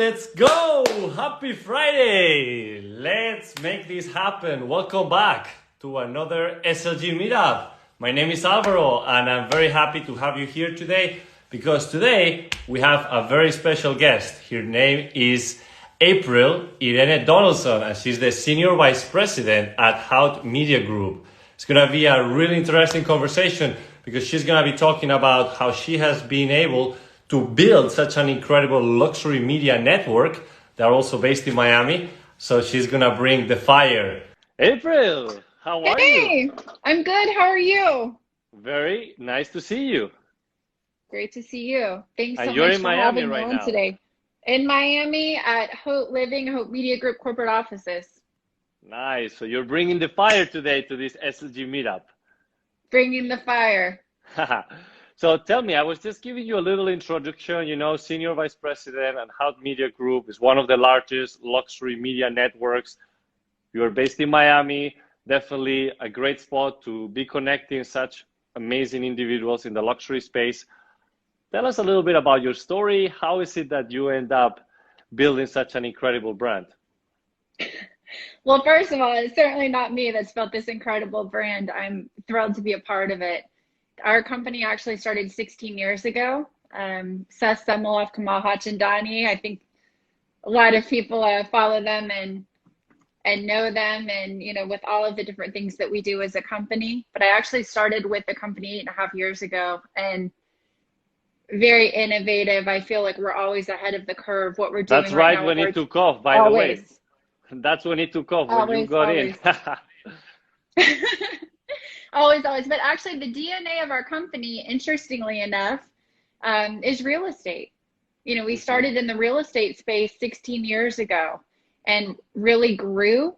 let's go! Happy Friday! Let's make this happen. Welcome back to another SLG Meetup. My name is Alvaro and I'm very happy to have you here today because today we have a very special guest. Her name is April Irene Donelson and she's the Senior Vice President at Haute Media Group. It's going to be a really interesting conversation because she's going to be talking about how she has been able to build such an incredible luxury media network. They're also based in Miami, so she's going to bring the fire. April, how are you? Hey, I'm good. How are you? Very nice to see you. Great to see you. Thanks so And you're much in for Miami having me right on now. today. In Miami at Haute Media Group corporate offices. Nice. So you're bringing the fire today to this SLG meetup. Bringing the fire. So tell me, I was just giving you a little introduction. You know, Senior Vice President and Haute Media Group is one of the largest luxury media networks. You're based in Miami, definitely a great spot to be connecting such amazing individuals in the luxury space. Tell us a little bit about your story. How is it that you end up building such an incredible brand? Well, first of all, it's certainly not me that's built this incredible brand. I'm thrilled to be a part of it. Our company actually started 16 years ago. Seth Semmelov, Kamal Hachandani. I think a lot of people follow them and know them, and with all of the different things that we do as a company. But I actually started with the company 8.5 years ago, and very innovative. I feel like we're always ahead of the curve. What we're doing That's right right now when with it took off, by the way. That's when it took off, when you got in. Always. But actually, the DNA of our company, interestingly enough, is real estate. We started in the real estate space 16 years ago and really grew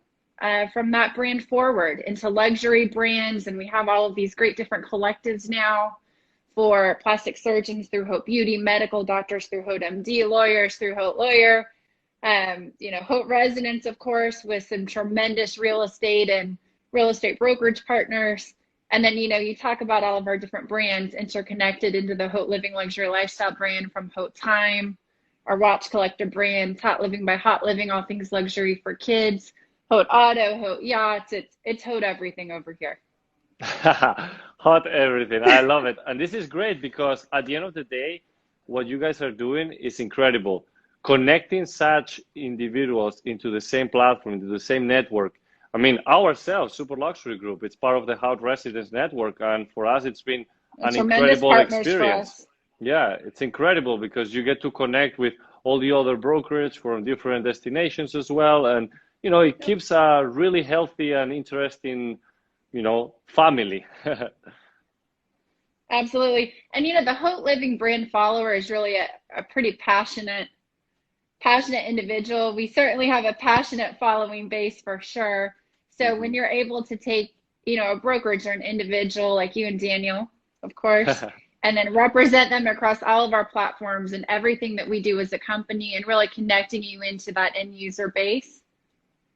from that brand forward into luxury brands. And we have all of these great different collectives now for plastic surgeons through Haute Beauty, medical doctors through Haute MD, lawyers through Haute Lawyer, Haute residents, of course, with some tremendous real estate and real estate brokerage partners. And then, you talk about all of our different brands interconnected into the Haute Living Luxury Lifestyle brand, from Haute Time, our watch collector brand, Hot Living by Hot Living, all things luxury for kids, Haute Auto, Haute Yachts. It's Haute everything over here. Hot everything. I love it. And this is great because at the end of the day, what you guys are doing is incredible. Connecting such individuals into the same platform, into the same network. I mean, ourselves, Super Luxury Group, it's part of the Haute Residence Network. And for us, it's been an incredible experience. Yeah, it's incredible because you get to connect with all the other brokerage from different destinations as well. And, it keeps a really healthy and interesting, family. Absolutely. And, the Haute Living brand follower is really a pretty passionate individual. We certainly have a passionate following base for sure. So when you're able to take, a brokerage or an individual like you and Daniel, of course, and then represent them across all of our platforms and everything that we do as a company and really connecting you into that end user base,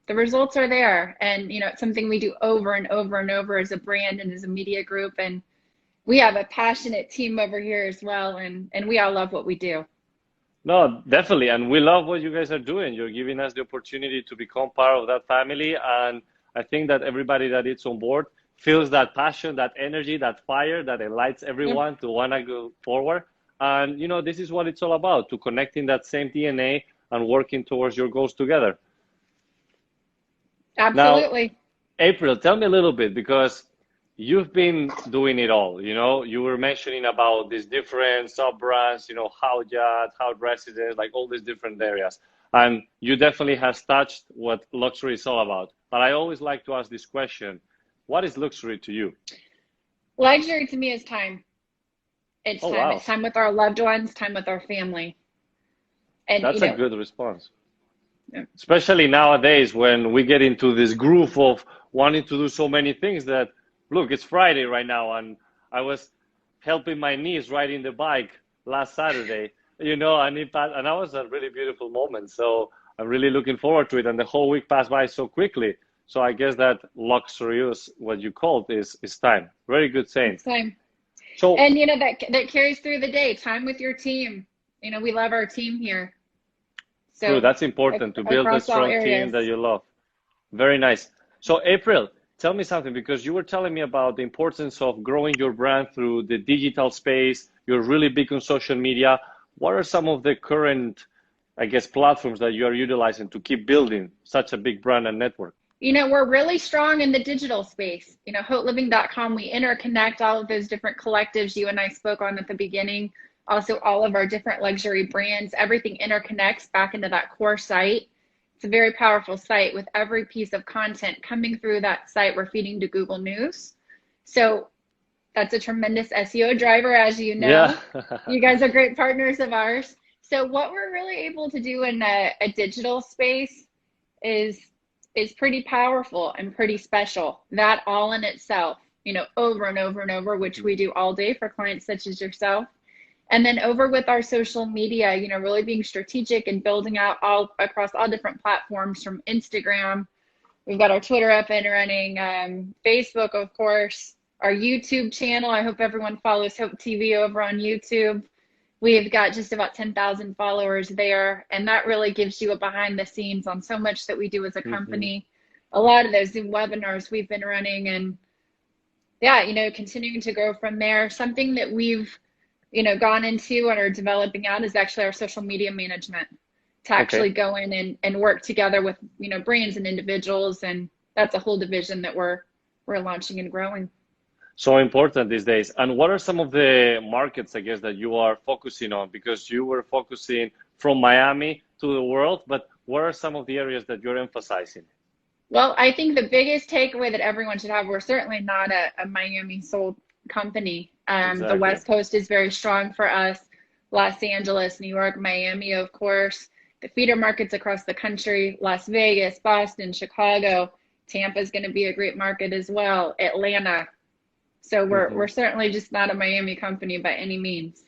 the results are there. And, it's something we do over and over and over as a brand and as a media group. And we have a passionate team over here as well. And we all love what we do. No, definitely. And we love what you guys are doing. You're giving us the opportunity to become part of that family. And I think that everybody that is on board feels that passion, that energy, that fire that lights everyone to want to go forward. And, this is what it's all about, to connecting that same DNA and working towards your goals together. Absolutely. Now, April, tell me a little bit, because you've been doing it all. You were mentioning about these different sub-brands, Haute Yacht, Haute Residence, like all these different areas. And you definitely has touched what luxury is all about. But I always like to ask this question: what is luxury to you? Luxury to me is time. It's time. Wow. It's time with our loved ones, time with our family. And that's a good response. Yeah. Especially nowadays when we get into this groove of wanting to do so many things that, look, it's Friday right now, and I was helping my niece riding the bike last Saturday, and that was a really beautiful moment. So I'm really looking forward to it, and the whole week passed by so quickly. So I guess that luxurious, what you called, is time. Very good saying. It's time. So, and that carries through the day. Time with your team. We love our team here. True, So that's important to build a across all strong team areas. that you love. Very nice. So, April, tell me something because you were telling me about the importance of growing your brand through the digital space. You're really big on social media. What are some of the current, I guess, platforms that you are utilizing to keep building such a big brand and network? We're really strong in the digital space. HauteLiving.com, we interconnect all of those different collectives you and I spoke on at the beginning. Also, all of our different luxury brands, everything interconnects back into that core site. It's a very powerful site with every piece of content coming through that site. We're feeding to Google News. So that's a tremendous SEO driver, as you know. Yeah. You guys are great partners of ours. So what we're really able to do in a digital space is pretty powerful and pretty special. That all in itself, over and over and over, which we do all day for clients such as yourself. And then over with our social media, really being strategic and building out all across all different platforms from Instagram. We've got our Twitter up and running, Facebook, of course, our YouTube channel. I hope everyone follows Hope TV over on YouTube. We've got just about 10,000 followers there, and that really gives you a behind the scenes on so much that we do as a company. A lot of those Zoom webinars we've been running, and continuing to grow from there. Something that we've, gone into and are developing out is actually our social media management to actually go in and work together with, brands and individuals, and that's a whole division that we're launching and growing. So important these days. And what are some of the markets, I guess, that you are focusing on? Because you were focusing from Miami to the world, but what are some of the areas that you're emphasizing? Well, I think the biggest takeaway that everyone should have, we're certainly not a Miami sold company. Exactly. The West Coast is very strong for us. Los Angeles, New York, Miami, of course. The feeder markets across the country, Las Vegas, Boston, Chicago. Tampa is going to be a great market as well. Atlanta. So we're certainly just not a Miami company by any means.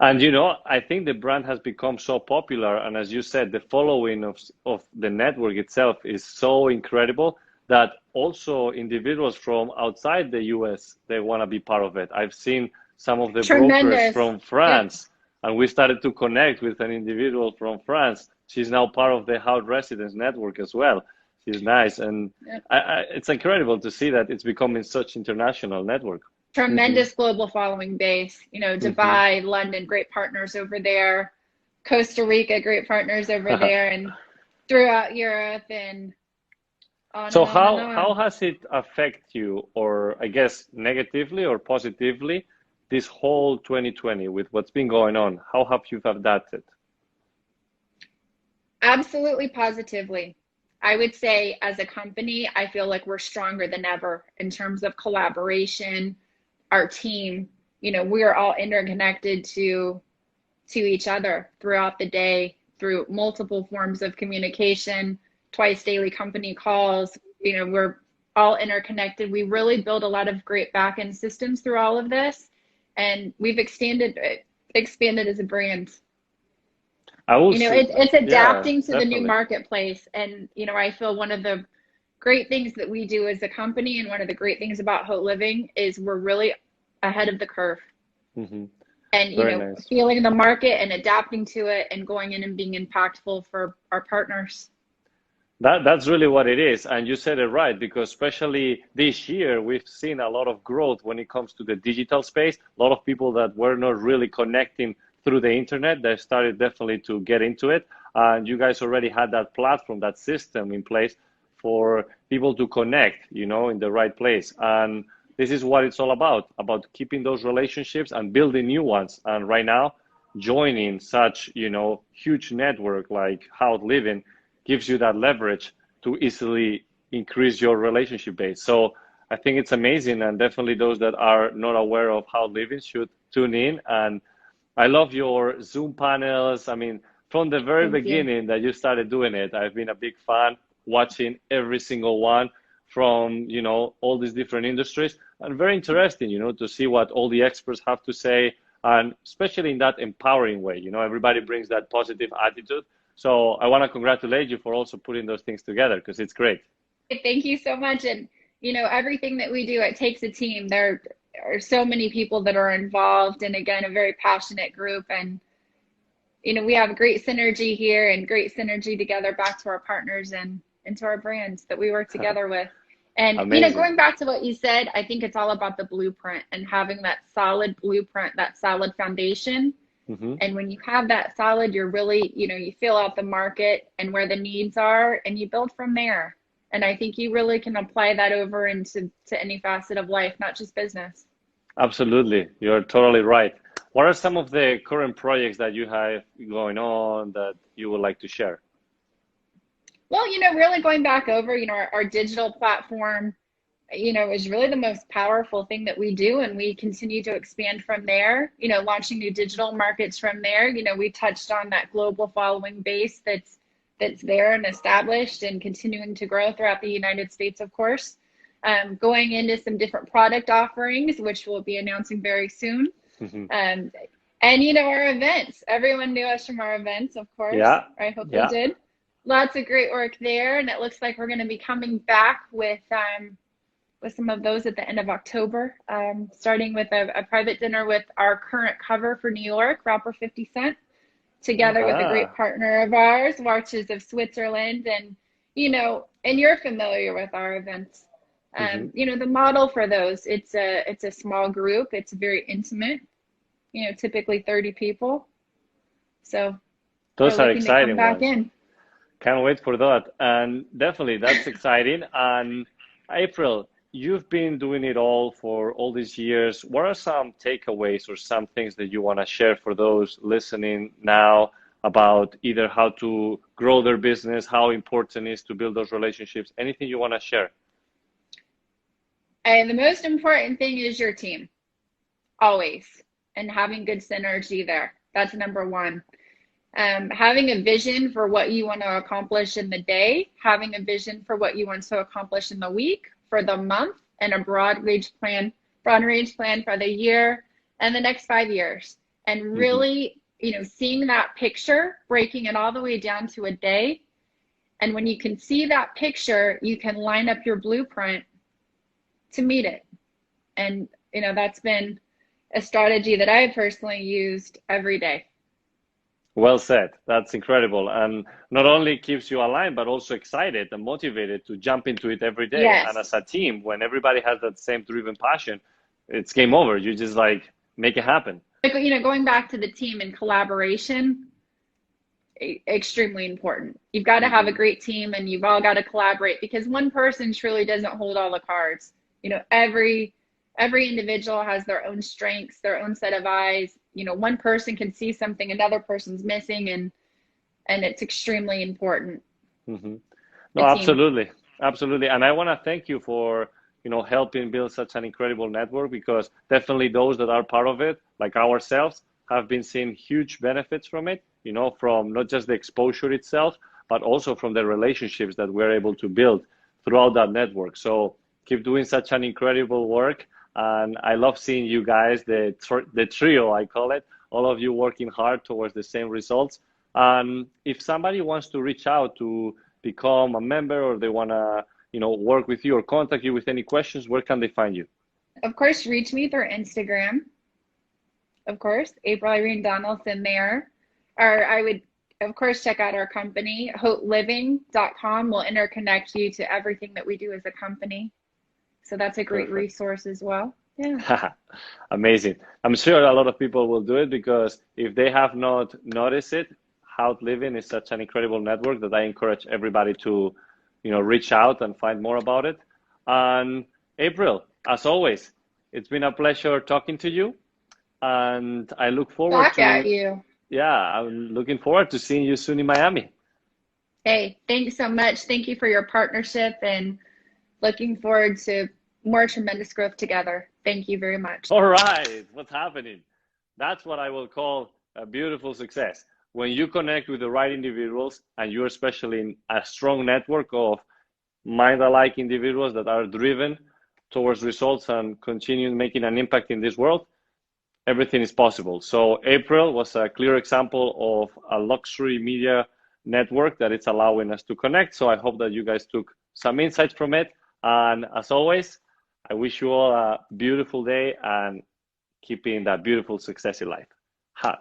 And I think the brand has become so popular, and as you said, the following of the network itself is so incredible that also individuals from outside the US, they want to be part of it. I've seen some of the brokers from France, and we started to connect with an individual from France. She's now part of the Haute Residence network as well. She's nice, and it's incredible to see that it's becoming such international network. Tremendous global following base. Dubai, London, great partners over there. Costa Rica, great partners over there, and throughout Europe and on. So and on and on. how has it affected you, or I guess negatively or positively, this whole 2020 with what's been going on? How have you adapted? Absolutely positively. I would say as a company, I feel like we're stronger than ever in terms of collaboration, our team. We are all interconnected to each other throughout the day through multiple forms of communication, twice daily company calls. We're all interconnected. We really build a lot of great back-end systems through all of this, and we've expanded as a brand. It's adapting to the new marketplace. And, I feel one of the great things that we do as a company, and one of the great things about Haute Living, is we're really ahead of the curve. And, nice. Feeling the market and adapting to it and going in and being impactful for our partners. That's really what it is. And you said it right, because especially this year, we've seen a lot of growth when it comes to the digital space. A lot of people that were not really connecting through the internet, they started definitely to get into it. And you guys already had that platform, that system in place for people to connect, in the right place. And this is what it's all about keeping those relationships and building new ones. And right now, joining such, huge network like Haute Living gives you that leverage to easily increase your relationship base. So I think it's amazing. And definitely those that are not aware of Haute Living should tune in. And I love your Zoom panels. I mean, from the very beginning that you started doing it, I've been a big fan, watching every single one from, all these different industries. And very interesting, to see what all the experts have to say, and especially in that empowering way. Everybody brings that positive attitude. So I want to congratulate you for also putting those things together, because it's great. Thank you so much. And, everything that we do, it takes a team. There are so many people that are involved, and again, a very passionate group. And we have great synergy here and great synergy together back to our partners and to our brands that we work together with. And, Amazing. going back to what you said, I think it's all about the blueprint and having that solid blueprint, that solid foundation. And when you have that solid, you're really, you feel out the market and where the needs are, and you build from there. And I think you really can apply that over into any facet of life, not just business. Absolutely. You're totally right. What are some of the current projects that you have going on that you would like to share? Well, really going back over, our digital platform, is really the most powerful thing that we do. And we continue to expand from there, launching new digital markets from there. We touched on that global following base that's there and established and continuing to grow throughout the United States, of course. Going into some different product offerings, which we'll be announcing very soon. And, our events. Everyone knew us from our events, of course. Yeah. I hope they did. Lots of great work there. And it looks like we're going to be coming back with some of those at the end of October, starting with a private dinner with our current cover for New York, rapper 50 Cent, together with a great partner of ours, Watches of Switzerland. And, and you're familiar with our events. The model for those, it's a small group. It's very intimate, typically 30 people. So those are exciting back ones. in. Can't wait for that. And definitely that's exciting. And April, you've been doing it all for all these years. What are some takeaways or some things that you want to share for those listening now about either how to grow their business, how important it is to build those relationships, anything you want to share? And the most important thing is your team, always, and having good synergy there. That's number one. Having a vision for what you want to accomplish in the day, having a vision for what you want to accomplish in the week, for the month, and a broad range plan for the year and the next 5 years. And really, seeing that picture, breaking it all the way down to a day. And when you can see that picture, you can line up your blueprint to meet it. And, that's been a strategy that I personally used every day. Well said. That's incredible. And not only keeps you aligned, but also excited and motivated to jump into it every day. Yes. And as a team, when everybody has that same driven passion, it's game over. You just make it happen. Going back to the team and collaboration, extremely important. You've got to have a great team and you've all got to collaborate, because one person truly doesn't hold all the cards. Every individual has their own strengths, their own set of eyes. One person can see something another person's missing, and it's extremely important. No, absolutely. Absolutely. And I want to thank you for, helping build such an incredible network, because definitely those that are part of it, like ourselves, have been seeing huge benefits from it, from not just the exposure itself, but also from the relationships that we're able to build throughout that network. So keep doing such an incredible work. And I love seeing you guys, the trio, I call it, all of you working hard towards the same results. And if somebody wants to reach out to become a member, or they want to, work with you or contact you with any questions, where can they find you? Of course, reach me through Instagram. Of course, April Irene Donelson there. Or I would, of course, check out our company, HauteLiving.com. will interconnect you to everything that we do as a company. So that's a great resource as well. Yeah. Amazing. I'm sure a lot of people will do it, because if they have not noticed it, Haute Living is such an incredible network that I encourage everybody to, reach out and find more about it. And April, as always, it's been a pleasure talking to you. And I look forward at you. Yeah, I'm looking forward to seeing you soon in Miami. Hey, thanks so much. Thank you for your partnership, and looking forward to more tremendous growth together. Thank you very much. All right, what's happening? That's what I will call a beautiful success. When you connect with the right individuals, and you're especially in a strong network of mind-alike individuals that are driven towards results and continue making an impact in this world, everything is possible. So April was a clear example of a luxury media network that it's allowing us to connect. So I hope that you guys took some insights from it. And as always, I wish you all a beautiful day and keeping that beautiful success in life. Ha.